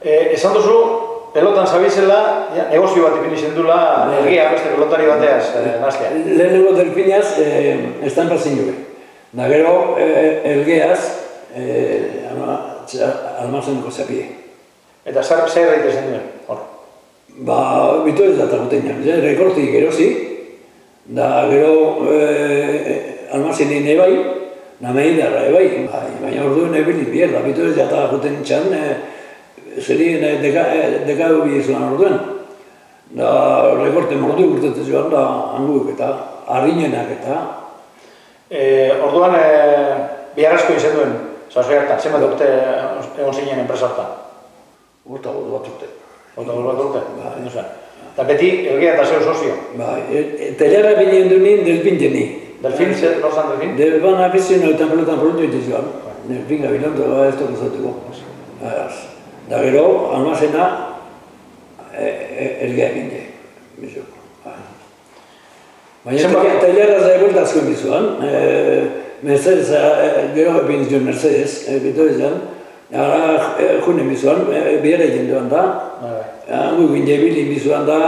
Esan duzu, pelotan zabizela, negozio bat ipini zendula, elgea beste pelotari bateaz, naztea. Lehenengo delfinaz, estampa zinue. Da gero, elgeaz, almazeneko zapie. Eta zer egite zen duen, hor? Ba, bitu ez da tagutean, rekortik erosi, da gero almazenin ebai, namei darra ebai, baina orduen ebili bier, da bitu ez da tagutean txan, zerien dekadu bi izan orduen. Da rekorte mordu urtetez joan da hanguek eta harrinenak eta. Orduan, biharrezko izan duen, sasoi hartan, zenbat urte egon zinen enpresa hartan? Horta bat urte. Horta bat urte? Eta beti elgea eta zeu sozio? Telerra binen duen delfin jeni. Delfin, zer zan delfin? Delfin afiziono eta pelotan produktu egiten joan. Delfin gabilanto ez dut ezatuko. Da gero, almazena elgea ginde. Baina telerra zaibult asko bizuan. Mercedes, gero egin zuen Mercedes, bitu izan. Ara junen bizuan, bihar egin duan da. Hangu ginde bilin bizuan da.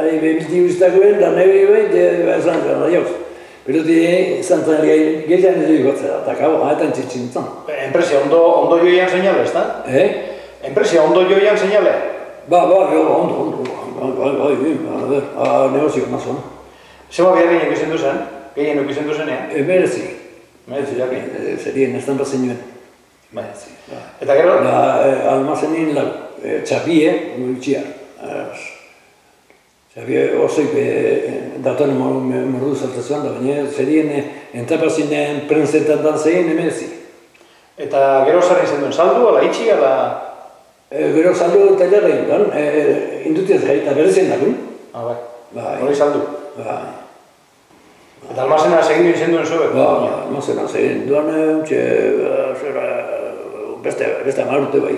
Ari bebilti guztakoen, da nahi behin, esan zuen da joz. Piloti izan zen gehiago ez dugu gotzera, eta kabo, haetan txitsin zan. Enpresia ondo joian seinale, ez da? Enpresia ondo joian seinale? Ba, ondo. Negozio mazo. Zema behar gehien ikusten duzen? Gehien ikusten duzenean? Merezi. Merezi, jakin. Zerien, ez tanpa zenuen. Merezi. Eta gero? Almazenin lau, txapie, gutxiar. Txapie horzeik datoren mordu zartazuan da, baina zerien entapazinen prentzetan zein merezi. Eta gero zarri zen duen, saldu, ala itxi, ala? Gero saldu talerra egin, indutiaz gai, eta berrezen dakun. Bai. Hori saldu? Eta almazena segin duen zen duen zuek? Almazena segin duen, beste amarrute bai.